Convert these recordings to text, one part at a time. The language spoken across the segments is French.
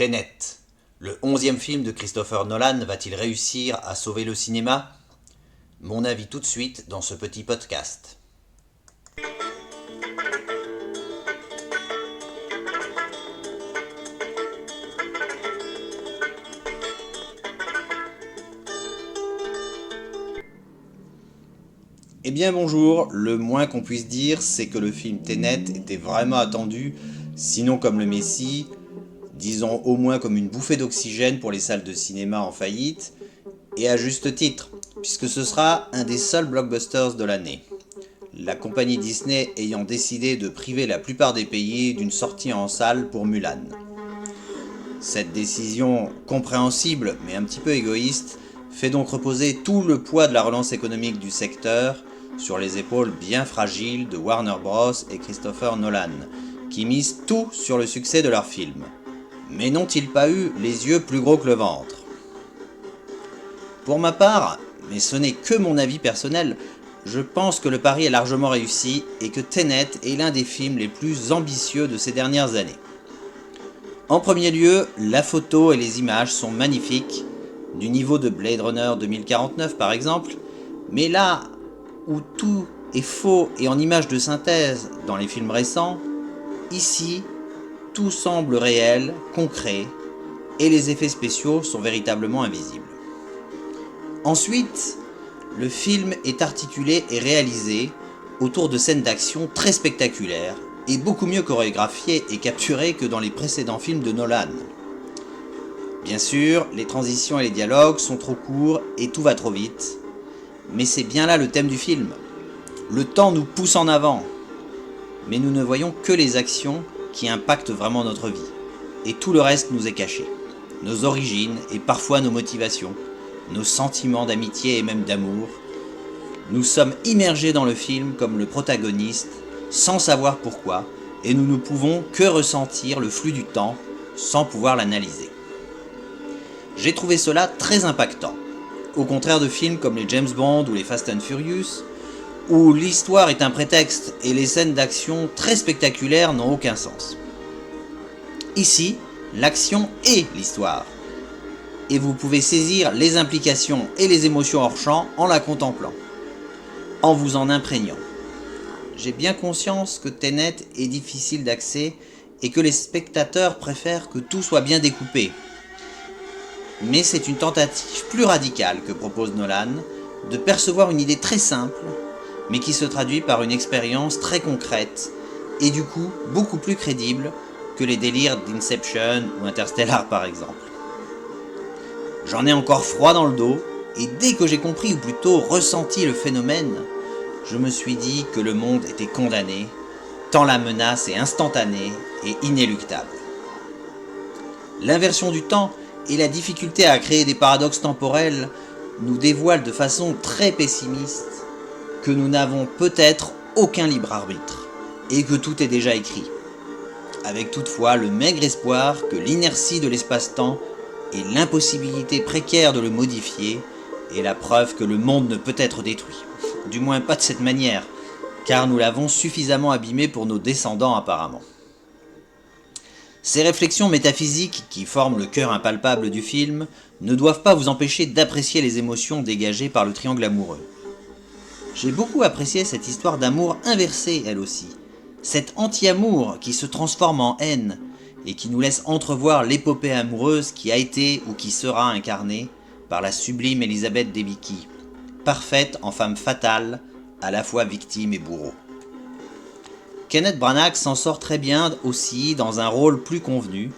Tenet, le 11e film de Christopher Nolan va-t-il réussir à sauver le cinéma? Mon avis tout de suite dans ce petit podcast. Eh bien bonjour, le moins qu'on puisse dire, c'est que le film Tenet était vraiment attendu, sinon comme le Messie, disons au moins comme une bouffée d'oxygène pour les salles de cinéma en faillite, et à juste titre, puisque ce sera un des seuls blockbusters de l'année. La compagnie Disney ayant décidé de priver la plupart des pays d'une sortie en salle pour Mulan. Cette décision compréhensible, mais un petit peu égoïste, fait donc reposer tout le poids de la relance économique du secteur sur les épaules bien fragiles de Warner Bros. Et Christopher Nolan, qui misent tout sur le succès de leur film. Mais n'ont-ils pas eu les yeux plus gros que le ventre? Pour ma part, mais ce n'est que mon avis personnel, je pense que le pari est largement réussi et que Tenet est l'un des films les plus ambitieux de ces dernières années. En premier lieu, la photo et les images sont magnifiques, du niveau de Blade Runner 2049 par exemple, mais là où tout est faux et en images de synthèse dans les films récents, ici, tout semble réel, concret, et les effets spéciaux sont véritablement invisibles. Ensuite, le film est articulé et réalisé autour de scènes d'action très spectaculaires et beaucoup mieux chorégraphiées et capturées que dans les précédents films de Nolan. Bien sûr, les transitions et les dialogues sont trop courts et tout va trop vite, mais c'est bien là le thème du film. Le temps nous pousse en avant, mais nous ne voyons que les actions qui impactent vraiment notre vie, et tout le reste nous est caché. Nos origines et parfois nos motivations, nos sentiments d'amitié et même d'amour. Nous sommes immergés dans le film comme le protagoniste, sans savoir pourquoi, et nous ne pouvons que ressentir le flux du temps, sans pouvoir l'analyser. J'ai trouvé cela très impactant, au contraire de films comme les James Bond ou les Fast and Furious, où l'histoire est un prétexte et les scènes d'action très spectaculaires n'ont aucun sens. Ici, l'action est l'histoire, et vous pouvez saisir les implications et les émotions hors champ en la contemplant, en vous en imprégnant. J'ai bien conscience que Tenet est difficile d'accès et que les spectateurs préfèrent que tout soit bien découpé. Mais c'est une tentative plus radicale que propose Nolan de percevoir une idée très simple, mais qui se traduit par une expérience très concrète et du coup beaucoup plus crédible que les délires d'Inception ou Interstellar par exemple. J'en ai encore froid dans le dos, et dès que j'ai compris ou plutôt ressenti le phénomène, je me suis dit que le monde était condamné, tant la menace est instantanée et inéluctable. L'inversion du temps et la difficulté à créer des paradoxes temporels nous dévoilent de façon très pessimiste que nous n'avons peut-être aucun libre arbitre, et que tout est déjà écrit, avec toutefois le maigre espoir que l'inertie de l'espace-temps et l'impossibilité précaire de le modifier est la preuve que le monde ne peut être détruit. Du moins pas de cette manière, car nous l'avons suffisamment abîmé pour nos descendants apparemment. Ces réflexions métaphysiques qui forment le cœur impalpable du film ne doivent pas vous empêcher d'apprécier les émotions dégagées par le triangle amoureux. J'ai beaucoup apprécié cette histoire d'amour inversée elle aussi, cet anti-amour qui se transforme en haine et qui nous laisse entrevoir l'épopée amoureuse qui a été ou qui sera incarnée par la sublime Elizabeth Debicki, parfaite en femme fatale, à la fois victime et bourreau. Kenneth Branagh s'en sort très bien aussi dans un rôle plus convenu,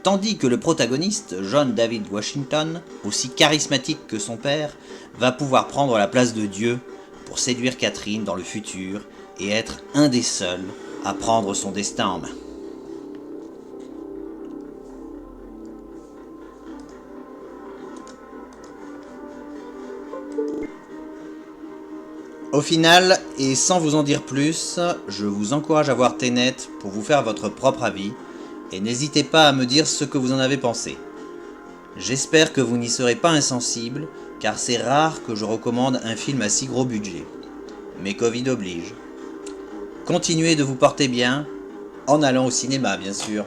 tandis que le protagoniste, John David Washington, aussi charismatique que son père, va pouvoir prendre la place de Dieu pour séduire Catherine dans le futur et être un des seuls à prendre son destin en main. Au final, et sans vous en dire plus, je vous encourage à voir Tenet pour vous faire votre propre avis, et n'hésitez pas à me dire ce que vous en avez pensé. J'espère que vous n'y serez pas insensible, car c'est rare que je recommande un film à si gros budget. Mais Covid oblige. Continuez de vous porter bien, en allant au cinéma bien sûr.